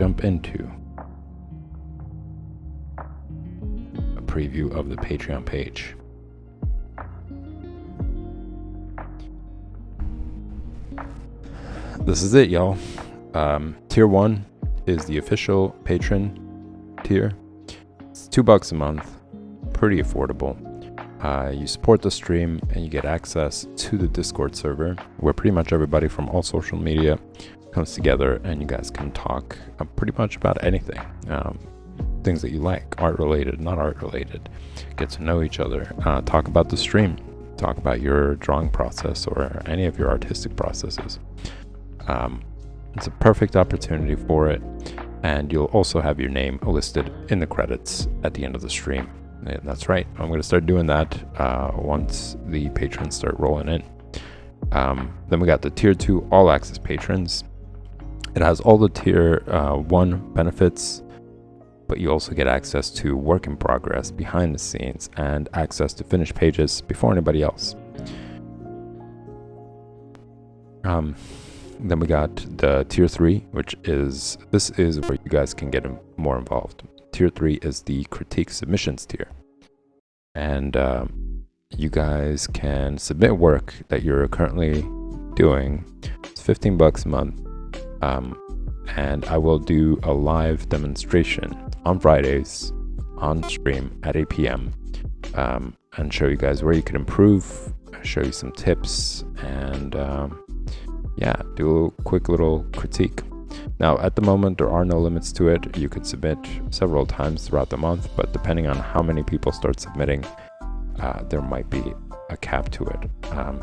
jump into a preview of the Patreon page. This is it, y'all. Tier 1 is the official patron tier. It's $2 a month, pretty affordable. You support the stream and you get access to the Discord server where pretty much everybody from all social media comes together, and you guys can talk pretty much about anything. Things that you like, art related, not art related. Get to know each other. Talk about the stream. Talk about your drawing process or any of your artistic processes. It's a perfect opportunity for it, and you'll also have your name listed in the credits at the end of the stream. And that's right, I'm going to start doing that once the patrons start rolling in. Then we got the tier 2 all access patrons. It has all the tier 1 benefits, but you also get access to work in progress behind the scenes and access to finished pages before anybody else. Then we got the tier 3, which is where you guys can get more involved. Tier 3 is the critique submissions tier, and you guys can submit work that you're currently doing. It's $15 a month, and I will do a live demonstration on Fridays on stream at 8 p.m. And show you guys where you can improve, show you some tips, and do a quick little critique. Now, at the moment, there are no limits to it. You could submit several times throughout the month, but depending on how many people start submitting, there might be a cap to it.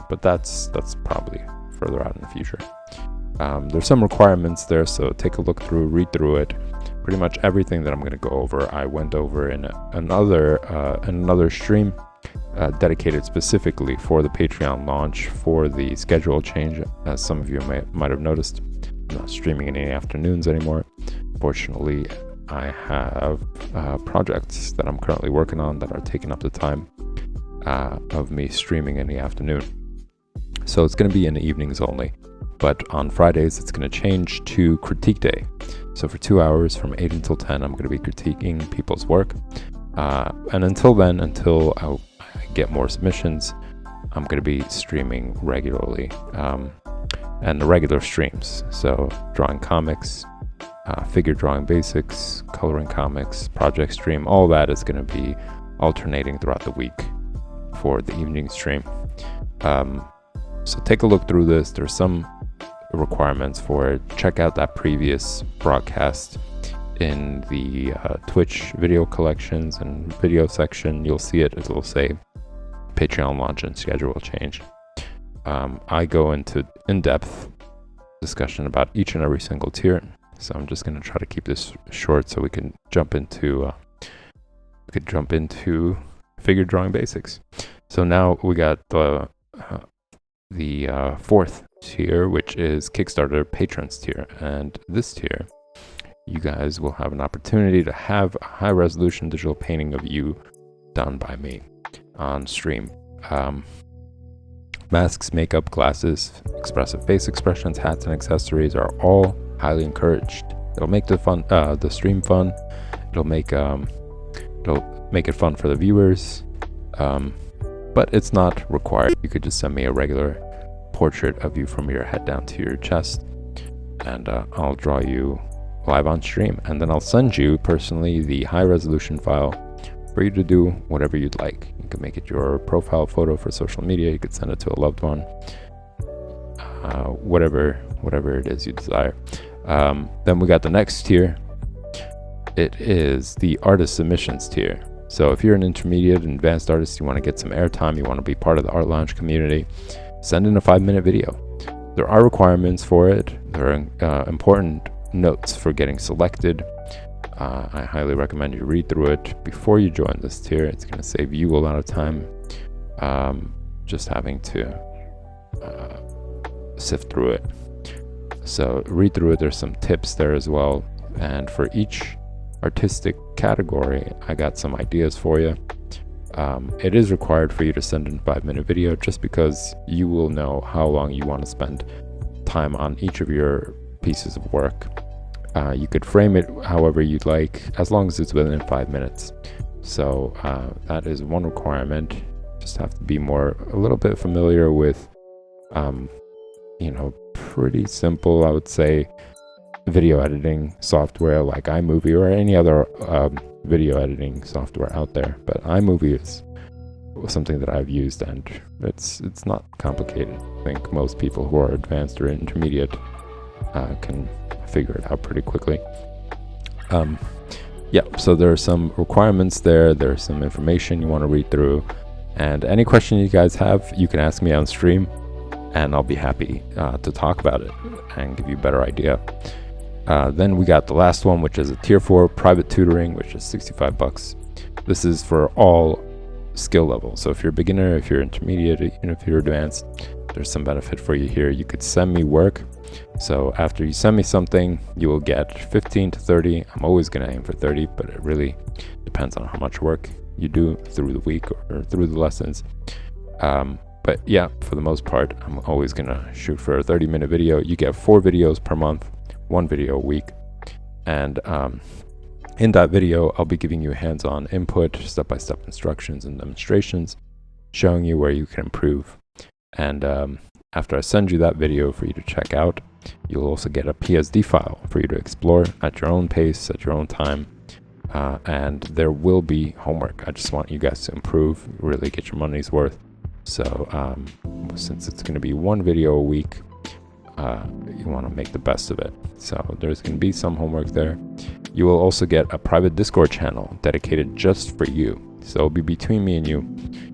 But that's probably further out in the future. There's some requirements there, so take a look through, read through it. Pretty much everything that I'm going to go over, I went over in another stream dedicated specifically for the Patreon launch, for the schedule change. As some of you might have noticed, I'm not streaming in any afternoons anymore. Fortunately, I have projects that I'm currently working on that are taking up the time of me streaming in the afternoon. So it's going to be in the evenings only. But on Fridays, it's going to change to critique day. So for 2 hours from 8 until 10, I'm going to be critiquing people's work. And until then, until I get more submissions, I'm going to be streaming regularly. And the regular streams. So drawing comics, figure drawing basics, coloring comics, project stream, all that is going to be alternating throughout the week for the evening stream. So take a look through this. There's some requirements for it. Check out that previous broadcast in the Twitch video collections and video section. You'll see it. It'll say Patreon launch and schedule change. I go into in-depth discussion about each and every single tier, so I'm just going to try to keep this short so we can jump into figure drawing basics. So now we got the fourth tier, which is Kickstarter patrons tier, and this tier, you guys will have an opportunity to have a high-resolution digital painting of you done by me on stream. Masks, makeup, glasses, expressive face expressions, hats, and accessories are all highly encouraged. It'll make the stream fun. It'll make it fun for the viewers. But it's not required. You could just send me a regular portrait of you from your head down to your chest, and I'll draw you live on stream, and then I'll send you personally the high-resolution file for you to do whatever you'd like. You can make it your profile photo for social media. You could send it to a loved one. Whatever it is you desire. Then we got the next tier. It is the artist submissions tier. So if you're an intermediate and advanced artist, you want to get some airtime, you want to be part of the Art Lounge community, send in a 5-minute video. There are requirements for it. There are important notes for getting selected. I highly recommend you read through it before you join this tier. It's going to save you a lot of time just having to sift through it. So read through it. There's some tips there as well. And for each artistic category, I got some ideas for you. It is required for you to send in a 5-minute video just because you will know how long you want to spend time on each of your pieces of work. You could frame it however you'd like, as long as it's within 5 minutes. So that is one requirement. Just have to be a little bit familiar with, pretty simple, I would say, video editing software like iMovie or any other video editing software out there. But iMovie is something that I've used, and it's not complicated. I think most people who are advanced or intermediate can figure it out pretty quickly. So there are some requirements there. There's some information you want to read through, and any question you guys have, you can ask me on stream, and I'll be happy to talk about it and give you a better idea. Then we got the last one, which is a tier 4 private tutoring, which is $65. This is for all skill levels. So if you're a beginner, if you're intermediate, even if you're advanced, there's some benefit for you here. You could send me work. So after you send me something, you will get 15 to 30. I'm always going to aim for 30, but it really depends on how much work you do through the week or through the lessons. But yeah, for the most part, I'm always going to shoot for a 30-minute video. You get 4 videos per month, 1 video a week. And in that video, I'll be giving you hands-on input, step-by-step instructions and demonstrations, showing you where you can improve. And after I send you that video for you to check out, you'll also get a PSD file for you to explore at your own pace, at your own time. And there will be homework. I just want you guys to improve, really get your money's worth. So since it's going to be 1 video a week, you want to make the best of it. So there's going to be some homework there. You will also get a private Discord channel dedicated just for you. So it'll be between me and you.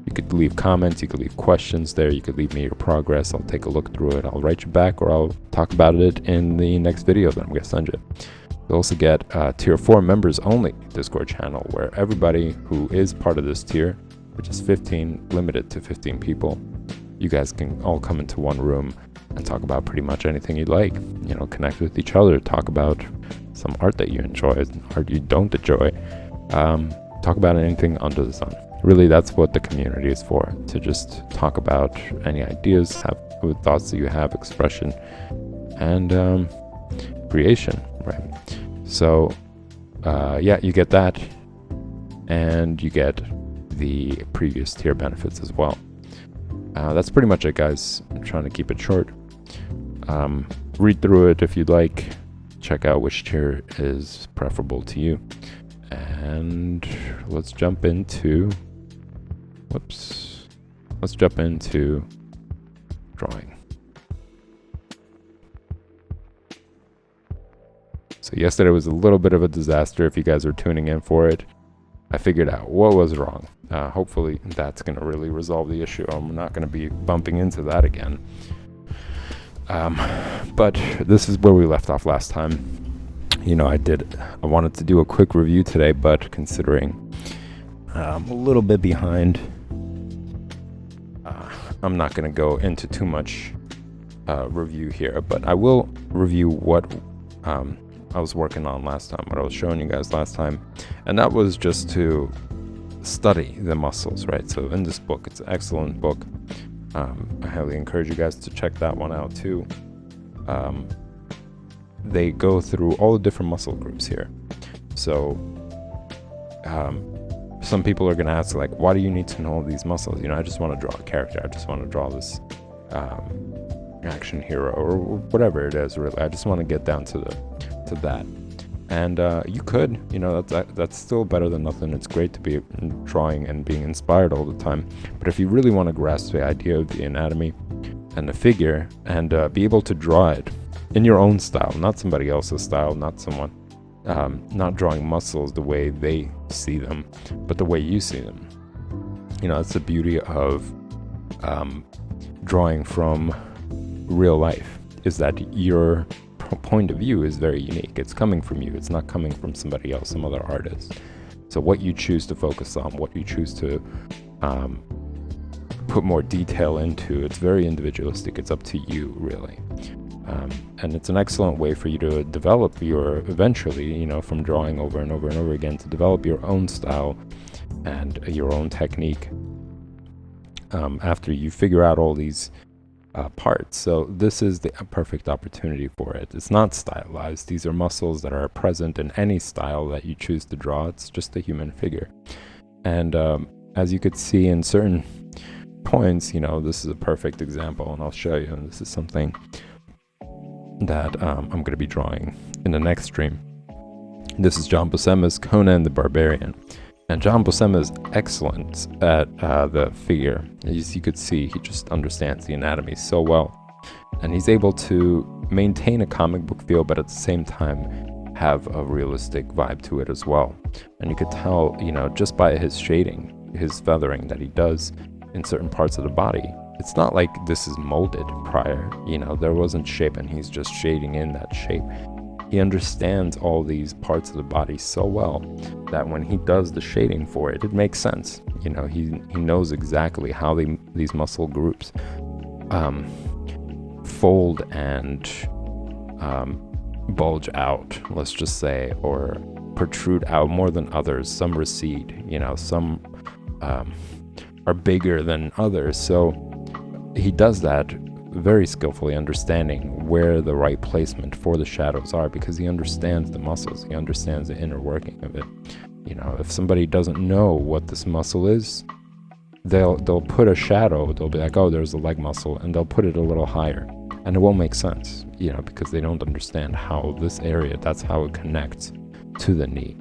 You could leave comments, you could leave questions there, you could leave me your progress. I'll take a look through it. I'll write you back, or I'll talk about it in the next video that I'm going to send you. You'll also get a tier 4 members only Discord channel, where everybody who is part of this tier, which is 15, limited to 15 people, you guys can all come into one room and talk about pretty much anything you'd like. Connect with each other, talk about some art that you enjoy, art you don't enjoy, talk about anything under the sun. Really, that's what the community is for, to just talk about any ideas, have thoughts that you have, expression, and creation, right? So, you get that, and you get the previous tier benefits as well. That's pretty much it, guys. I'm trying to keep it short. Read through it if you'd like. Check out which tier is preferable to you. And let's jump into drawing. So yesterday was a little bit of a disaster if you guys are tuning in for it. I figured out what was wrong. Hopefully that's going to really resolve the issue. I'm not going to be bumping into that again. But this is where we left off last time. I wanted to do a quick review today, but considering I'm a little bit behind, I'm not going to go into too much review here, but I will review what I was working on last time, what I was showing you guys last time, and that was just to study the muscles, right? So in this book, it's an excellent book. I highly encourage you guys to check that one out too. They go through all the different muscle groups here. So some people are going to ask, like, why do you need to know all these muscles? I just want to draw a character. I just want to draw this action hero or whatever it is, really. I just want to get down to that. And you could, that's still better than nothing. It's great to be drawing and being inspired all the time. But if you really want to grasp the idea of the anatomy and the figure and be able to draw it in your own style, not somebody else's style, not drawing muscles the way they see them, but the way you see them. That's the beauty of drawing from real life, is that your point of view is very unique. It's coming from you. It's not coming from somebody else, some other artist. So what you choose to focus on, what you choose to put more detail into, it's very individualistic. It's up to you, really. And it's an excellent way for you to develop eventually, from drawing over and over and over again, to develop your own style and your own technique. After you figure out all these parts. So this is the perfect opportunity for it. It's not stylized. These are muscles that are present in any style that you choose to draw. It's just a human figure. And as you could see in certain points, this is a perfect example, and I'll show you. And this is something that I'm going to be drawing in the next stream. This is John Buscema's Conan the Barbarian. And John Buscema is excellent at the figure. As you could see, he just understands the anatomy so well. And he's able to maintain a comic book feel, but at the same time have a realistic vibe to it as well. And you could tell, just by his shading, his feathering that he does in certain parts of the body. It's not like this is molded prior, there wasn't shape and he's just shading in that shape. He understands all these parts of the body so well that when he does the shading for it, it makes sense. He knows exactly how these muscle groups fold and bulge out, let's just say, or protrude out more than others. Some recede, some are bigger than others. So he does that very skillfully, understanding where the right placement for the shadows are, because he understands the muscles. He understands the inner working of it. If somebody doesn't know what this muscle is, they'll put a shadow. They'll be like, oh, there's a leg muscle, and they'll put it a little higher, and it won't make sense, because they don't understand how this area, that's how it connects to the knee.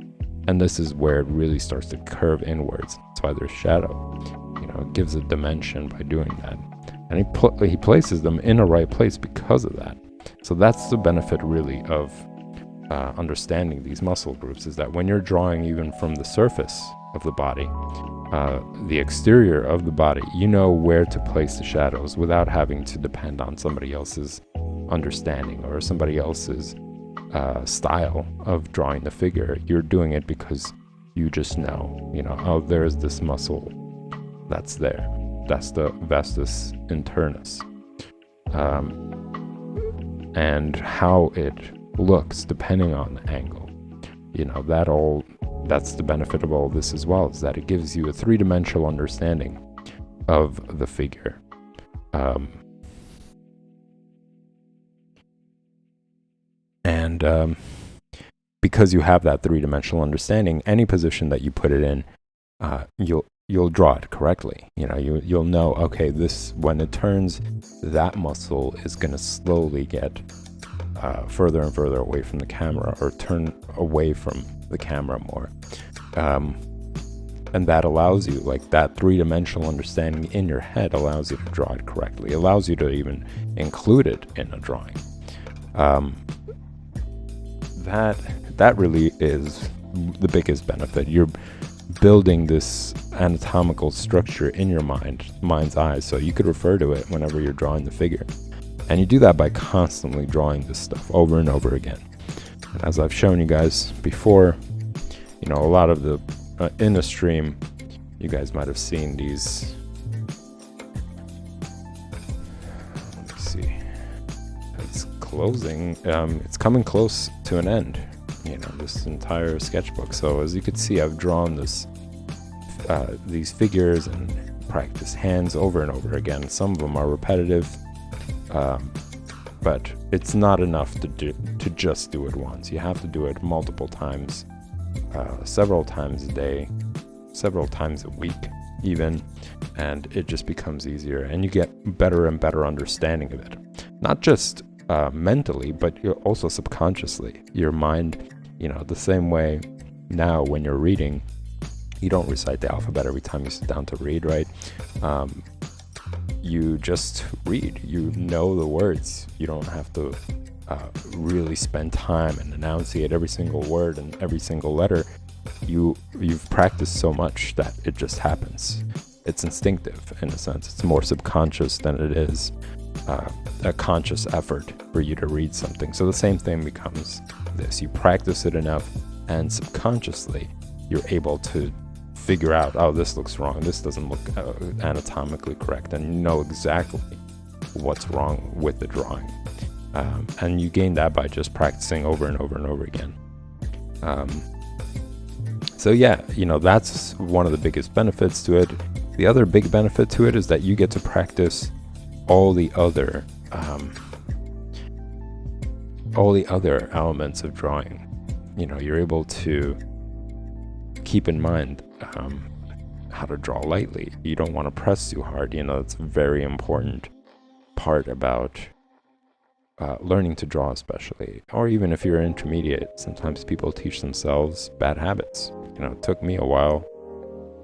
And this is where it really starts to curve inwards. That's why there's shadow. It gives a dimension by doing that. And he places them in a right place because of that. So that's the benefit really of understanding these muscle groups, is that when you're drawing even from the surface of the body, the exterior of the body, you know where to place the shadows without having to depend on somebody else's understanding or somebody else's style of drawing the figure. You're doing it because you just know, oh, there's this muscle that's there. That's the vastus internus. And how it looks depending on the angle. That's the benefit of all this as well, is that it gives you a three-dimensional understanding of the figure. Because you have that three-dimensional understanding, any position that you put it in, you'll draw it correctly. You'll know, okay, this, when it turns, that muscle is going to slowly get further and further away from the camera, or turn away from the camera more. And that allows you, like, that three-dimensional understanding in your head allows you to draw it correctly, allows you to even include it in a drawing. That really is the biggest benefit. You're building this anatomical structure in your mind's eye, so you could refer to it whenever you're drawing the figure. And you do that by constantly drawing this stuff over and over again. And as I've shown you guys before, a lot of the in the stream, you guys might have seen these. Let me see. It's closing. It's coming close to an end. This entire sketchbook. So as you can see, I've drawn these figures and practiced hands over and over again. Some of them are repetitive, but it's not enough to just do it once. You have to do it multiple times, several times a day, several times a week even, and it just becomes easier, and you get better and better understanding of it. Not just mentally, but also subconsciously. Your mind, the same way now when you're reading, you don't recite the alphabet every time you sit down to read, right? You just read. You know the words. You don't have to really spend time and enunciate every single word and every single letter. You've practiced so much that it just happens. It's instinctive in a sense. It's more subconscious than it is a conscious effort for you to read something. So the same thing becomes this. You practice it enough, and subconsciously you're able to figure out, oh, this looks wrong, this doesn't look anatomically correct, and you know exactly what's wrong with the drawing. And you gain that by just practicing over and over and over again. So yeah, that's one of the biggest benefits to it. The other big benefit to it is that you get to practice all the other elements of drawing. You're able to keep in mind how to draw lightly. You don't want to press too hard. It's a very important part about learning to draw, especially, or even if you're intermediate. Sometimes people teach themselves bad habits. It took me a while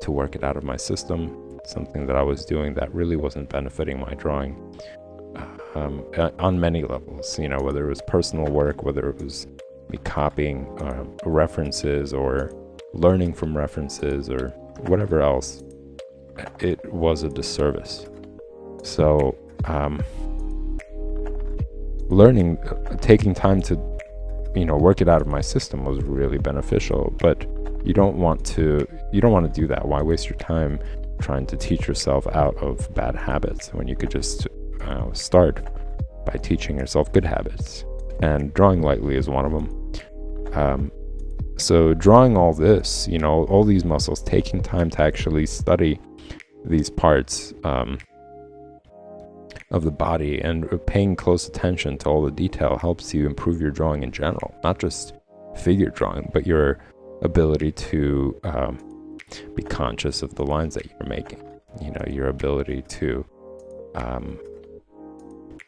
to work it out of my system, something that I was doing that really wasn't benefiting my drawing on many levels, whether it was personal work, whether it was me copying references or learning from references or whatever else. It was a disservice. So taking time to work it out of my system was really beneficial. But you don't want to do that. Why waste your time trying to teach yourself out of bad habits when you could just start by teaching yourself good habits? And drawing lightly is one of them. So drawing all this, all these muscles, taking time to actually study these parts of the body and paying close attention to all the detail helps you improve your drawing in general, not just figure drawing, but your ability to be conscious of the lines that you're making, your ability to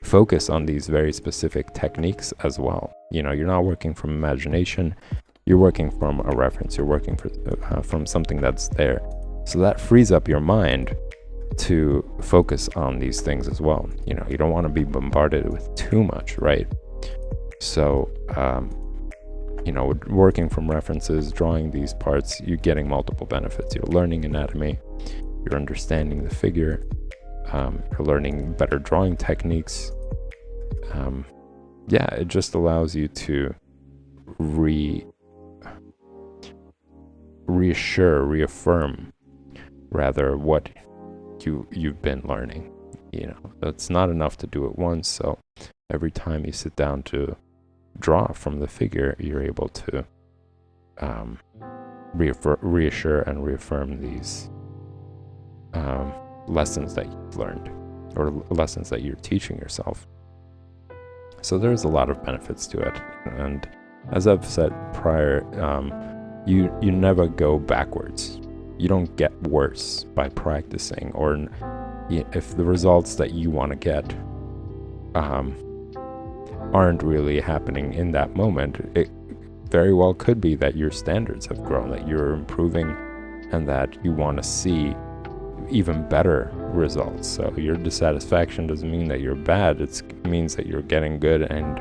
focus on these very specific techniques as well. You're not working from imagination, you're working from a reference, you're working from something that's there. So that frees up your mind to focus on these things as well. You don't want to be bombarded with too much, right? So, working from references, drawing these parts, you're getting multiple benefits. You're learning anatomy, you're understanding the figure, you're learning better drawing techniques. It just allows you to reaffirm rather what you've been learning. It's not enough to do it once, so every time you sit down to draw from the figure, you're able to reassure and reaffirm these lessons that you've learned, or lessons that you're teaching yourself. So there's a lot of benefits to it, and as I've said prior, you never go backwards. You don't get worse by practicing, or if the results that you want to get aren't really happening in that moment, it very well could be that your standards have grown, that you're improving, and that you want to see even better results. So your dissatisfaction doesn't mean that you're bad, it means that you're getting good and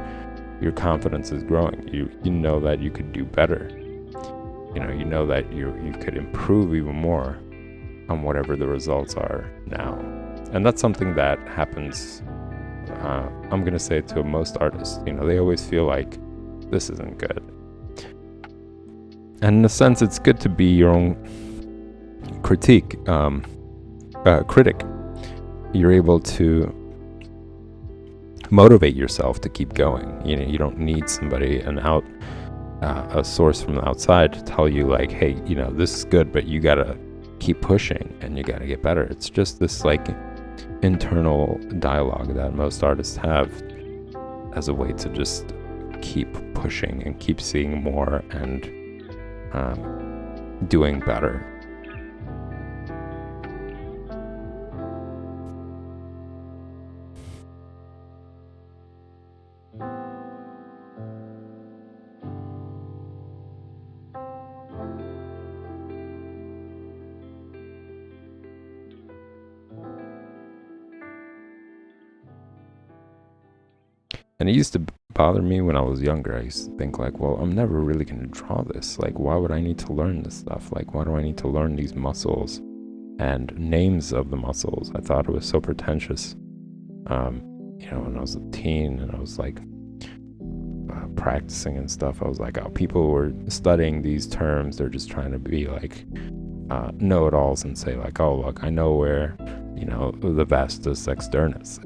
your confidence is growing. You know that you could do better. You know that you could improve even more on whatever the results are now. And that's something that happens, I'm going to say, to most artists. They always feel like this isn't good. And in a sense, it's good to be your own critic. You're able to motivate yourself to keep going. You don't need somebody, a source from the outside to tell you like, hey, this is good, but you gotta keep pushing and you gotta get better. It's just this like internal dialogue that most artists have as a way to just keep pushing and keep seeing more and doing better. And it used to bother me when I was younger. I used to think like, well, I'm never really going to draw this. Like, why would I need to learn this stuff? Like, why do I need to learn these muscles and names of the muscles? I thought it was so pretentious. When I was a teen and I was like practicing and stuff, I was like, oh, people were studying these terms. They're just trying to be like know-it-alls and say like, oh, look, I know where the vastus externus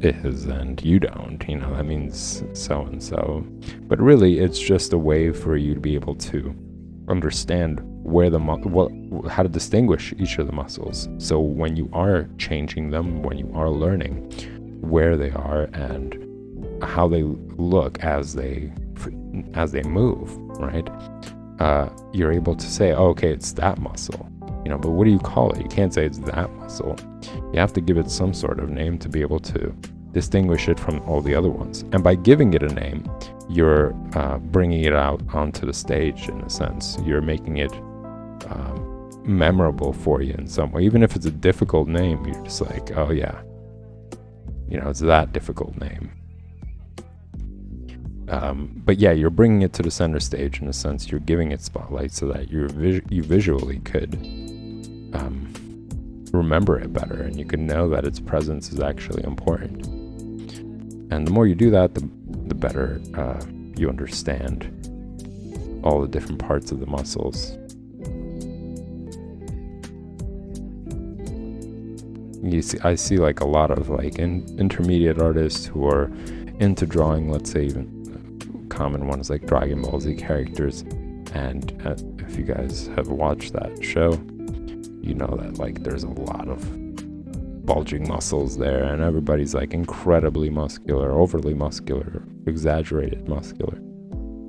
is and you don't, that means so and so. But really it's just a way for you to be able to understand where how to distinguish each of the muscles. So when you are changing them, when you are learning, where they are and how they look as they move, right? You're able to say, oh, okay, it's that muscle, but what do you call it? You can't say it's that muscle. You have to give it some sort of name to be able to distinguish it from all the other ones. And by giving it a name, you're bringing it out onto the stage in a sense. You're making it memorable for you in some way. Even if it's a difficult name, you're just like, oh yeah, it's that difficult name. But yeah, you're bringing it to the center stage in a sense. You're giving it spotlight so that you visually could remember it better, and you can know that its presence is actually important. And the more you do that, the better you understand all the different parts of the muscles. I see like a lot of like intermediate artists who are into drawing, let's say even common ones like Dragon Ball Z characters, and if you guys have watched that show, you know that like there's a lot of bulging muscles there, and everybody's like incredibly muscular, overly muscular, exaggerated muscular.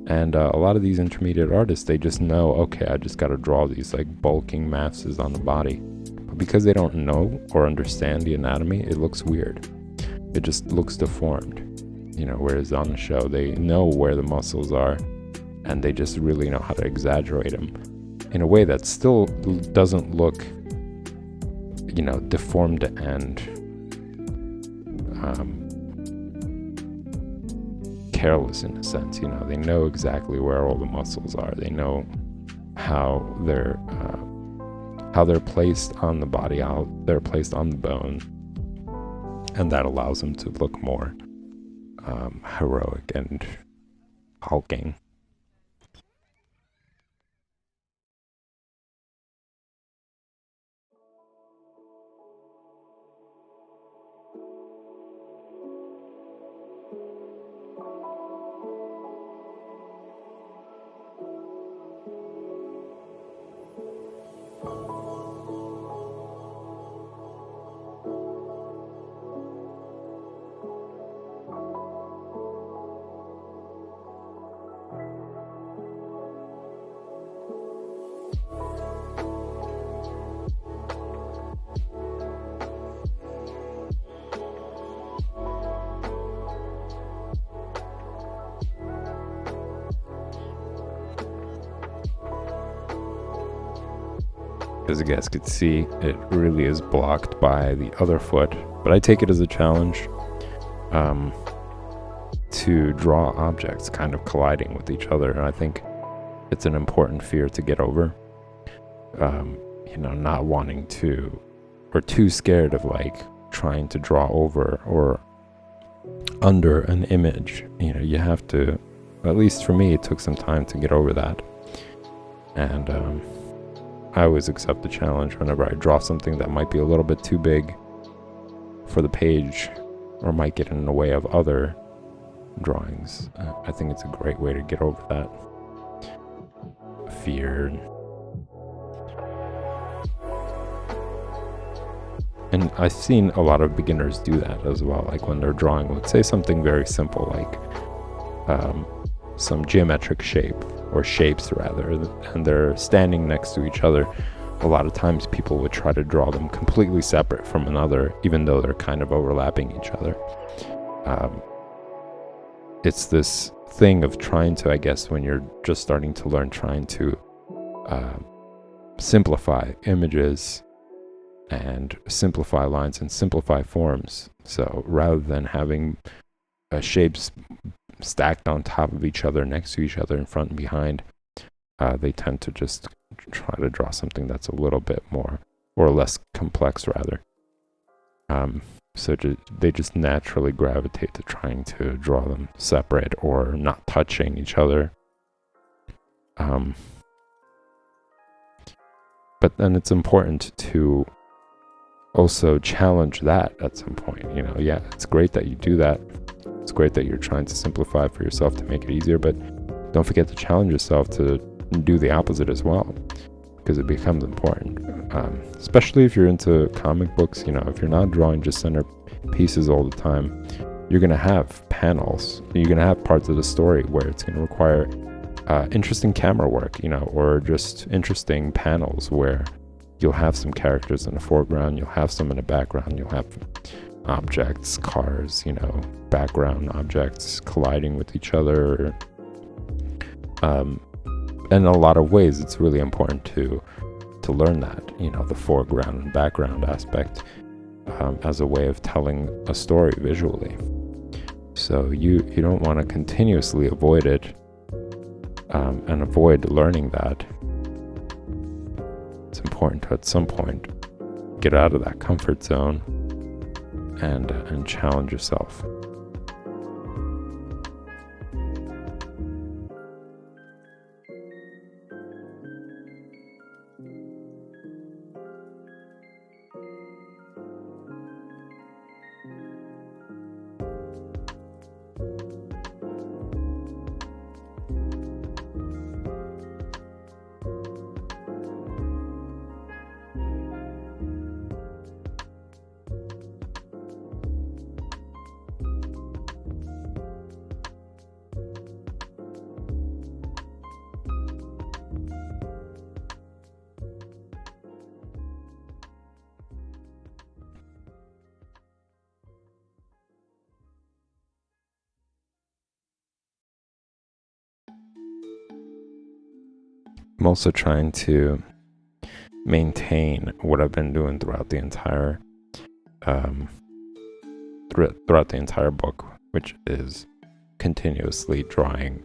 And a lot of these intermediate artists, they just know, okay, I just got to draw these like bulking masses on the body. But because they don't know or understand the anatomy, it looks weird. It just looks deformed. Whereas on the show, they know where the muscles are, and they just really know how to exaggerate them in a way that still doesn't look, deformed and careless in a sense. They know exactly where all the muscles are. They know how they're placed on the body, how they're placed on the bone, and that allows them to look more heroic and hulking. As you guys could see, it really is blocked by the other foot, but I take it as a challenge to draw objects kind of colliding with each other, and I think it's an important fear to get over. Not wanting to, or too scared of like trying to draw over or under an image. You have to, at least for me, it took some time to get over that. And I always accept the challenge whenever I draw something that might be a little bit too big for the page or might get in the way of other drawings. I think it's a great way to get over that fear. And I've seen a lot of beginners do that as well, like when they're drawing, let's say something very simple, like some geometric shape, or shapes rather, and they're standing next to each other. A lot of times people would try to draw them completely separate from another, even though they're kind of overlapping each other. It's this thing of trying to, I guess, when you're just starting to learn, trying to simplify images and simplify lines and simplify forms. So rather than having shapes stacked on top of each other, next to each other, in front and behind, they tend to just try to draw something that's a little bit more, or less complex rather. So they just naturally gravitate to trying to draw them separate or not touching each other. But then it's important to also challenge that at some point. Yeah, it's great that you do that. It's great that you're trying to simplify for yourself to make it easier, but don't forget to challenge yourself to do the opposite as well, because it becomes important. Especially if you're into comic books, if you're not drawing just center pieces all the time, you're going to have panels. You're going to have parts of the story where it's going to require interesting camera work, or just interesting panels where you'll have some characters in the foreground, you'll have some in the background, you'll have objects, cars, background objects colliding with each other. In a lot of ways, it's really important to learn that, the foreground and background aspect as a way of telling a story visually. So you don't want to continuously avoid it and avoid learning that. It's important to, at some point, get out of that comfort zone and challenge yourself. I'm also trying to maintain what I've been doing throughout the entire book, which is continuously drawing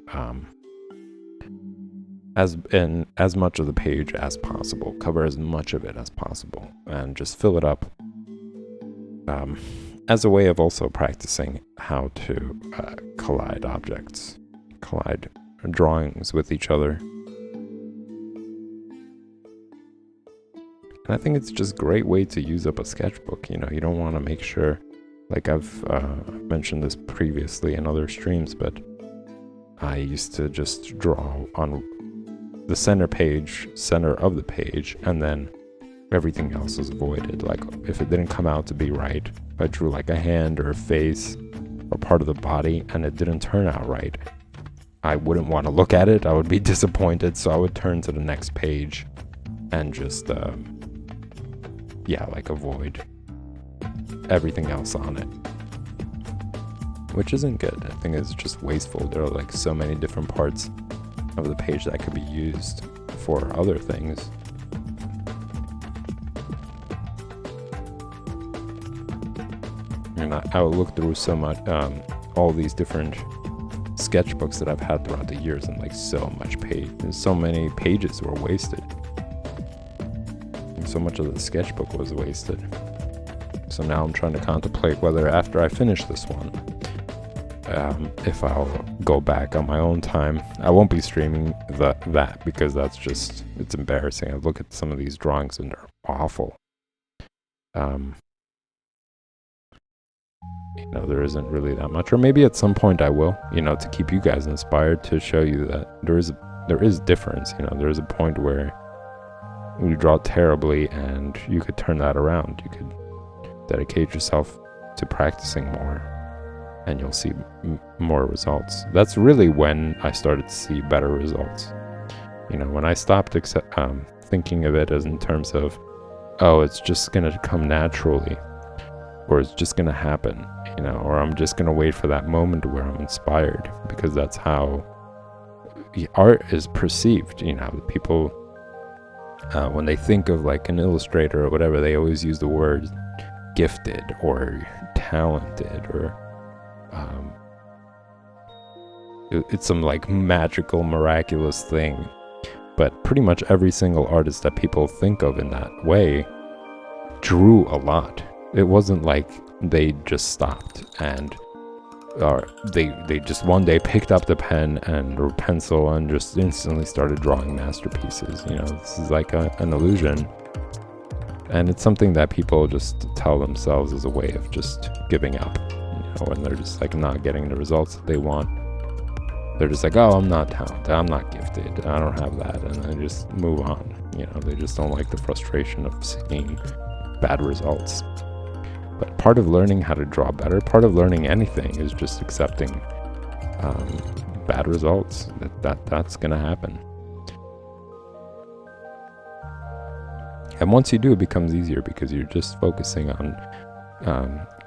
as much of the page as possible, cover as much of it as possible, and just fill it up as a way of also practicing how to collide drawings with each other. And I think it's just a great way to use up a sketchbook. You don't want to make sure, like I've mentioned this previously in other streams, but I used to just draw on the center of the page, and then everything else was avoided. Like if it didn't come out to be right, if I drew like a hand or a face or part of the body and it didn't turn out right, I wouldn't want to look at it. I would be disappointed, so I would turn to the next page and just avoid everything else on it, which isn't good. I think it's just wasteful. There are like so many different parts of the page that could be used for other things. And I would look through so much all these different sketchbooks that I've had throughout the years, and like so many pages were wasted. So much of the sketchbook was wasted. So now I'm trying to contemplate whether after I finish this one, if I'll go back on my own time. I won't be streaming that because it's embarrassing. I look at some of these drawings and they're awful. There isn't really that much, or maybe at some point I will, to keep you guys inspired, to show you that there is difference. There is a point where you draw terribly and you could turn that around. You could dedicate yourself to practicing more and you'll see more results. That's really when I started to see better results. When I stopped thinking of it as in terms of, oh, it's just going to come naturally, or it's just going to happen, or I'm just going to wait for that moment where I'm inspired, because that's how art is perceived. People, when they think of like an illustrator or whatever, they always use the word gifted or talented, or it's some like magical, miraculous thing. But pretty much every single artist that people think of in that way drew a lot. It wasn't like they just stopped and they just one day picked up the pen or pencil and just instantly started drawing masterpieces. This is like an illusion. And it's something that people just tell themselves as a way of just giving up, when they're just like not getting the results that they want. They're just like, oh, I'm not talented, I'm not gifted, I don't have that, and they just move on. They just don't like the frustration of seeing bad results. But part of learning how to draw better, part of learning anything, is just accepting bad results. That's gonna happen. And once you do, it becomes easier because you're just focusing on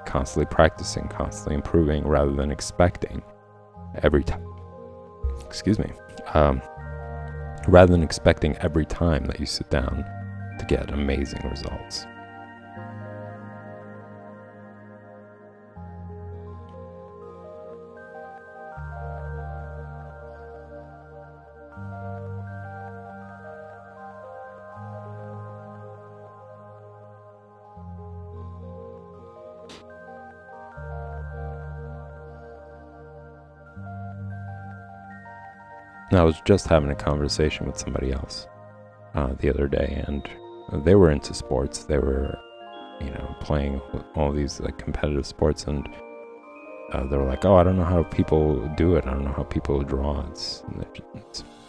constantly practicing, constantly improving, rather than expecting every time. Rather than expecting every time that you sit down to get amazing results. I was just having a conversation with somebody else the other day, and they were into sports. They were, playing all these like competitive sports, and they were like, "Oh, I don't know how people do it. I don't know how people draw. It's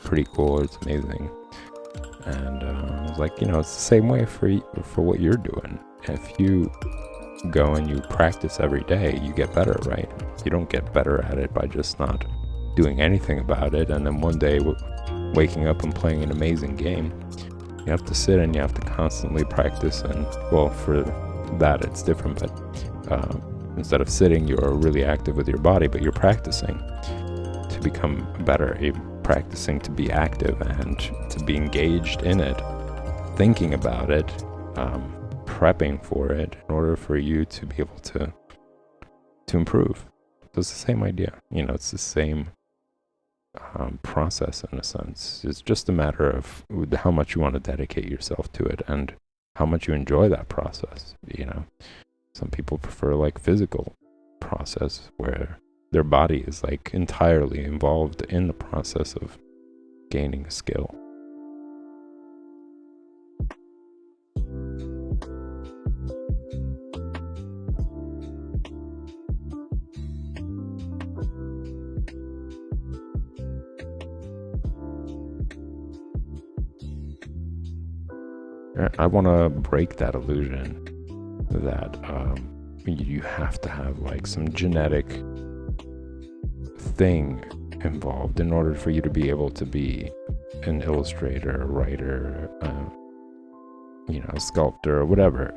pretty cool. It's amazing." And I was like, it's the same way for what you're doing. If you go and you practice every day, you get better, right? You don't get better at it by just not doing anything about it, and then one day waking up and playing an amazing game. You have to sit and you have to constantly practice, and well, for that it's different, but instead of sitting, you're really active with your body, but you're practicing to become better. You're practicing to be active and to be engaged in it, thinking about it, prepping for it in order for you to be able to improve. So it's the same idea, it's the same process in a sense. It's just a matter of how much you want to dedicate yourself to it and how much you enjoy that process. Some people prefer like physical process where their body is like entirely involved in the process of gaining a skill. I want to break that illusion that you have to have like some genetic thing involved in order for you to be able to be an illustrator, a writer, a sculptor, or whatever.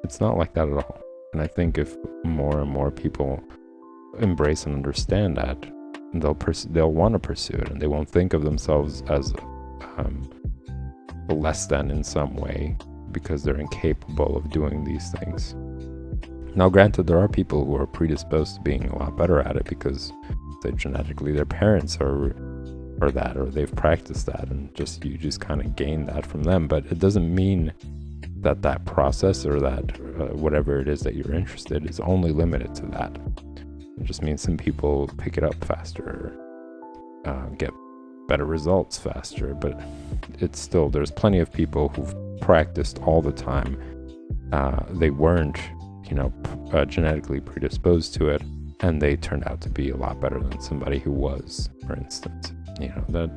It's not like that at all. And I think if more and more people embrace and understand that, they'll want to pursue it, and they won't think of themselves as less than in some way because they're incapable of doing these things. Now, granted, there are people who are predisposed to being a lot better at it because genetically their parents are that, or they've practiced that, and you just kind of gain that from them. But it doesn't mean that process or that whatever it is that you're interested in is only limited to that. It just means some people pick it up faster, get better results faster, but it's still, there's plenty of people who've practiced all the time. They weren't, genetically predisposed to it, and they turned out to be a lot better than somebody who was, for instance. That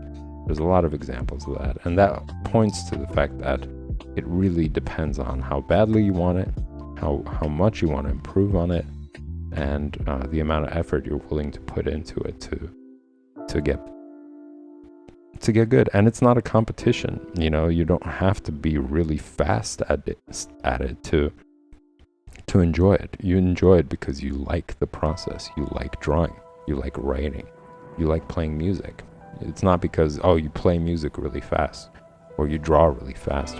there's a lot of examples of that, and that points to the fact that it really depends on how badly you want it, how much you want to improve on it, and the amount of effort you're willing to put into it to get good. And it's not a competition. You don't have to be really fast at it to enjoy it. You enjoy it because you like the process. You like drawing, you like writing, you like playing music. It's not because you play music really fast or you draw really fast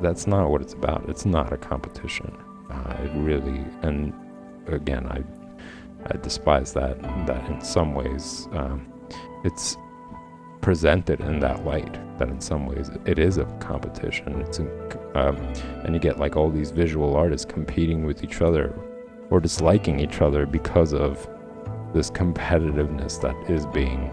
that's not what it's about. It's not a competition. It really, and again, I despise that in some ways it's presented in that light, that in some ways it is a competition. And you get like all these visual artists competing with each other or disliking each other because of this competitiveness that is being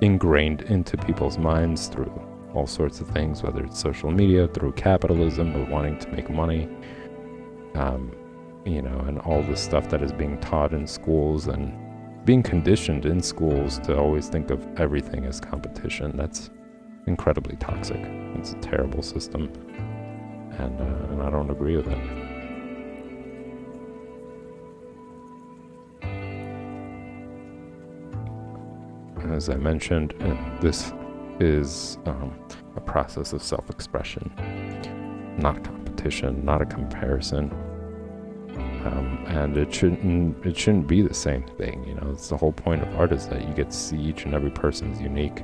ingrained into people's minds through all sorts of things, whether it's social media, through capitalism, or wanting to make money, and all this stuff that is being taught in schools and being conditioned in schools to always think of everything as competition. That's incredibly toxic. It's a terrible system. and I don't agree with it. As I mentioned, this is a process of self-expression, not competition, not a comparison, and it shouldn't be the same thing. You know, it's the whole point of art, is that you get to see each and every person's unique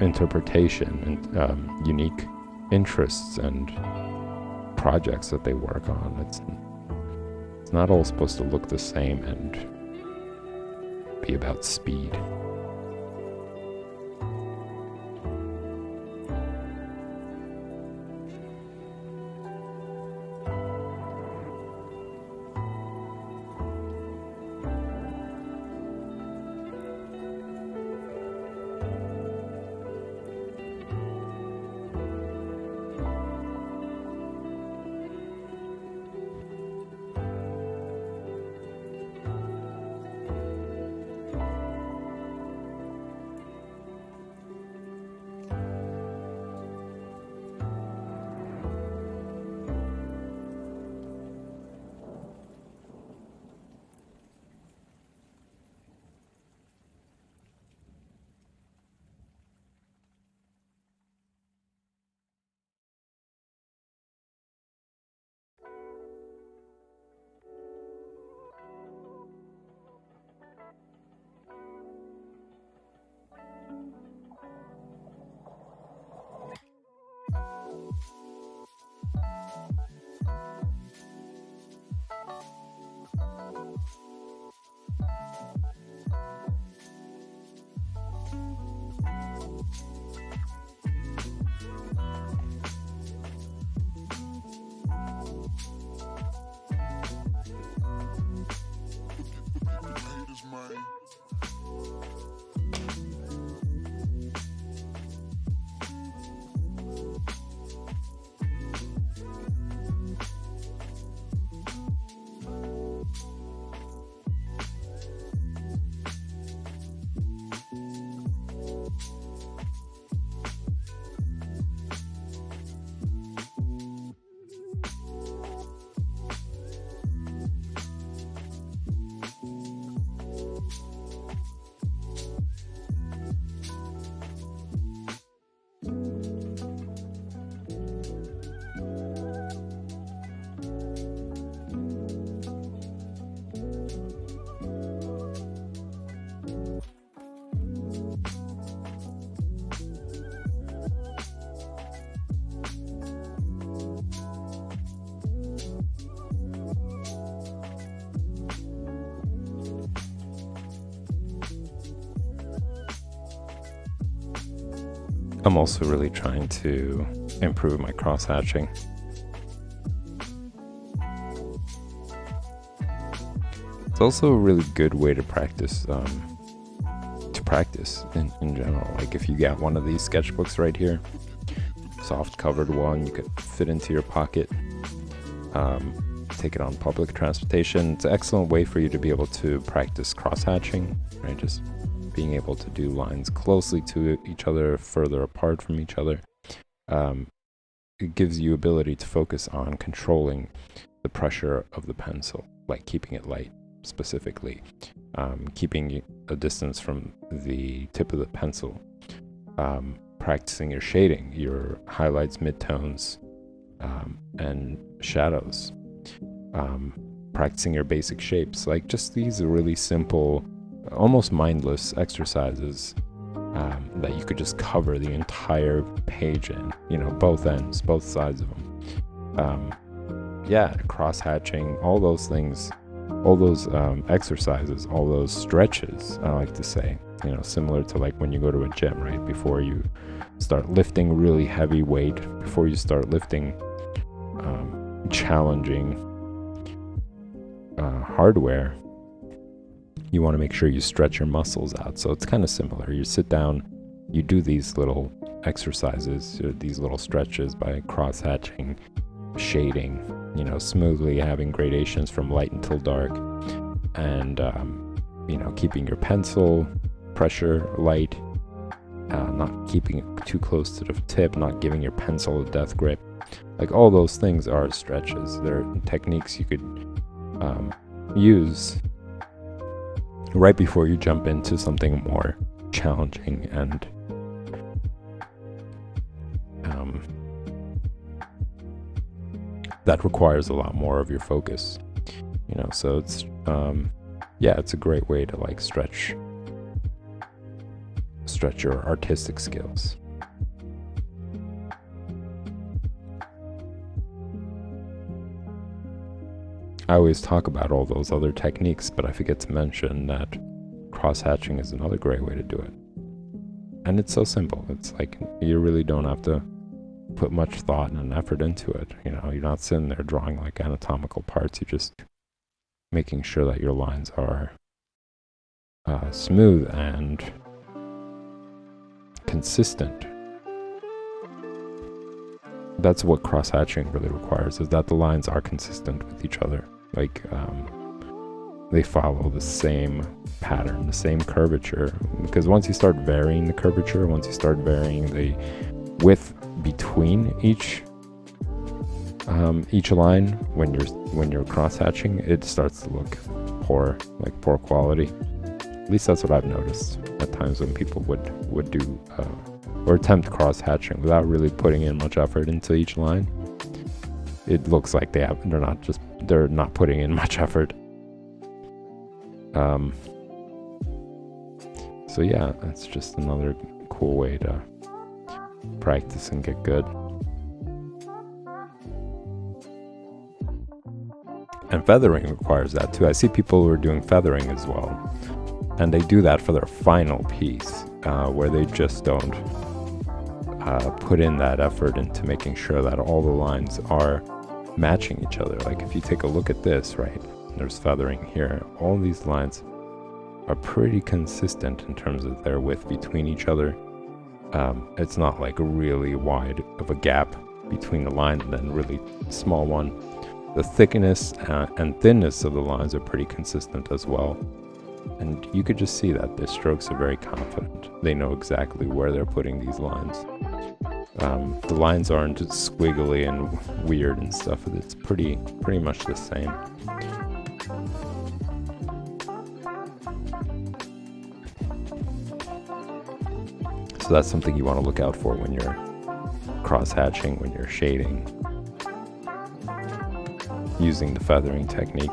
interpretation and unique interests and projects that they work on. It's not all supposed to look the same and be about speed. I'm also really trying to improve my cross-hatching. It's also a really good way to practice in general. Like if you got one of these sketchbooks right here, soft covered one, you could fit into your pocket, take it on public transportation. It's an excellent way for you to be able to practice cross-hatching, right? Just being able to do lines closely to each other, further apart from each other. It gives you ability to focus on controlling the pressure of the pencil, like keeping it light specifically, keeping a distance from the tip of the pencil, practicing your shading, your highlights, midtones, and shadows, practicing your basic shapes. Like just these really simple, almost mindless exercises that you could just cover the entire page in, you know, both ends, both sides of them. Cross-hatching, all those things, all those exercises, all those stretches, I like to say, you know, similar to like when you go to a gym, right? Before you start lifting really heavy weight, before you start lifting challenging hardware, you want to make sure you stretch your muscles out. So it's kind of similar. You sit down, you do these little exercises, these little stretches by cross-hatching, shading, you know, smoothly having gradations from light until dark, and you know, keeping your pencil pressure light, not keeping it too close to the tip, not giving your pencil a death grip, Like all those things are stretches. They're techniques you could use right before you jump into something more challenging and that requires a lot more of your focus, you know. So it's it's a great way to like stretch your artistic skills. I always talk about all those other techniques, but I forget to mention that cross-hatching is another great way to do it. And it's so simple. It's like you really don't have to put much thought and effort into it. You know, you're not sitting there drawing like anatomical parts. You're just making sure that your lines are smooth and consistent. That's what cross-hatching really requires, is that the lines are consistent with each other. Like, they follow the same pattern, the same curvature. Because once you start varying the curvature, once you start varying the width between each line, when you're cross-hatching, it starts to look poor, like poor quality. At least that's what I've noticed at times when people would do or attempt cross-hatching without really putting in much effort into each line. It looks like they're not putting in much effort. So yeah, that's just another cool way to practice and get good. And feathering requires that too. I see people who are doing feathering as well, and they do that for their final piece, where they just don't put in that effort into making sure that all the lines are matching each other. Like if you take a look at this, right, there's feathering here. All these lines are pretty consistent in terms of their width between each other. It's not like a really wide of a gap between the line and then really small one. The thickness and thinness of the lines are pretty consistent as well. And you could just see that the strokes are very confident. They know exactly where they're putting these lines. The lines aren't just squiggly and weird and stuff. It's pretty much the same. So that's something you want to look out for when you're cross-hatching, when you're shading, using the feathering technique.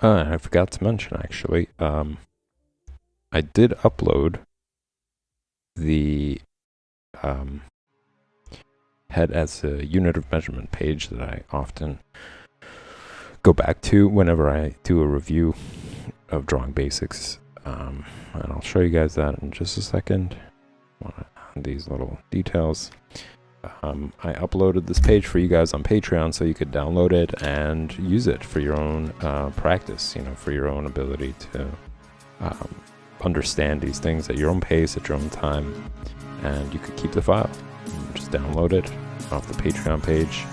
I forgot to mention, actually, I did upload the head as a unit of measurement page that I often go back to whenever I do a review of drawing basics. And I'll show you guys that in just a second. These little details. I uploaded this page for you guys on Patreon so you could download it and use it for your own practice, for your own ability to understand these things at your own pace, at your own time, and you could keep the file. Just download it off the Patreon page.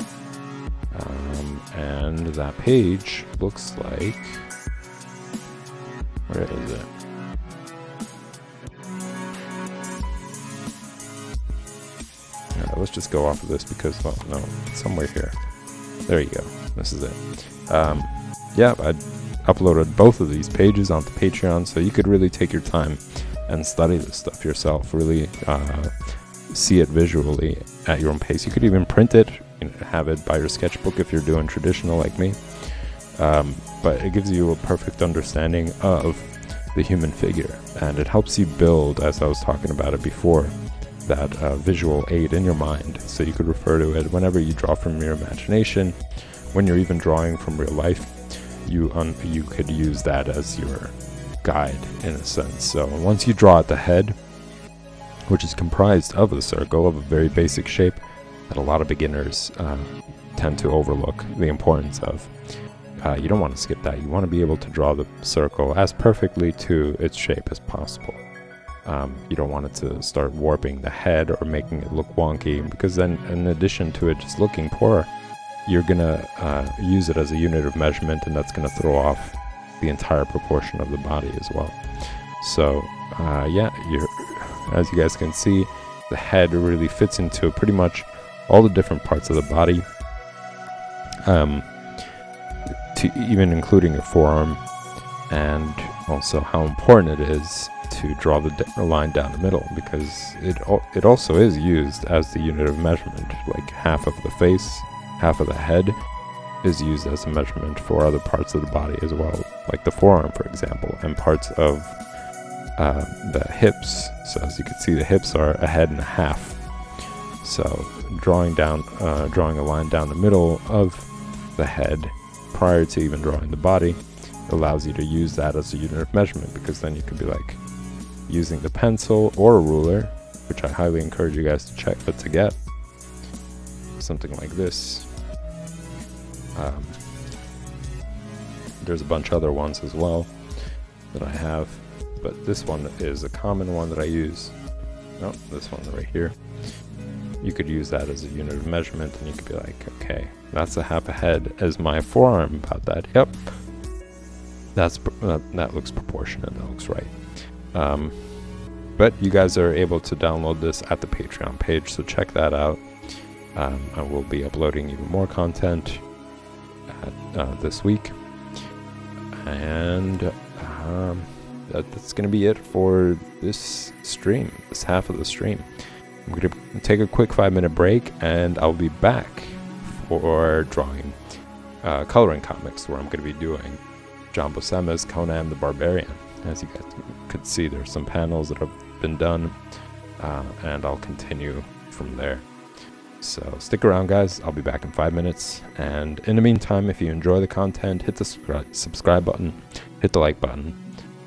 And that page looks like, where is it? Let's just go off of this because, well, no, it's somewhere here. There you go. This is it. Yeah, I uploaded both of these pages onto Patreon so you could really take your time and study this stuff yourself, really see it visually at your own pace. You could even print it, have it by your sketchbook if you're doing traditional like me. But it gives you a perfect understanding of the human figure, and it helps you build, as I was talking about it before, that visual aid in your mind, so you could refer to it whenever you draw from your imagination. When you're even drawing from real life, you could use that as your guide in a sense. So once you draw out the head, which is comprised of a circle of a very basic shape that a lot of beginners tend to overlook the importance of, you don't want to skip that. You want to be able to draw the circle as perfectly to its shape as possible. You don't want it to start warping the head or making it look wonky, because then in addition to it just looking poor, you're going to use it as a unit of measurement, and that's going to throw off the entire proportion of the body as well. So yeah, as you guys can see, the head really fits into pretty much all the different parts of the body, even including your forearm, and also how important it is to draw the line down the middle, because it also is used as the unit of measurement. Like half of the face, half of the head is used as a measurement for other parts of the body as well, like the forearm, for example, and parts of the hips. So as you can see, the hips are a head and a half. So drawing a line down the middle of the head prior to even drawing the body allows you to use that as a unit of measurement, because then you could be like using the pencil or a ruler, which I highly encourage you guys to get something like this. There's a bunch of other ones as well that I have, but this one is a common one that I use. No, this one right here. You could use that as a unit of measurement, and you could be like, okay, that's a half a head as my forearm, about that. Yep, that looks proportionate. That looks right. But you guys are able to download this at the Patreon page, so check that out. I will be uploading even more content this week, and that's going to be it for this stream, this half of the stream. I'm going to take a quick 5-minute break, and I'll be back for drawing coloring comics, where I'm going to be doing John Buscema's Conan the Barbarian. As you guys could see, there's some panels that have been done, and I'll continue from there. So stick around, guys. I'll be back in 5 minutes. And in the meantime, if you enjoy the content, hit the subscribe button, hit the like button.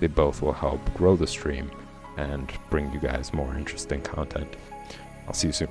They both will help grow the stream and bring you guys more interesting content. I'll see you soon.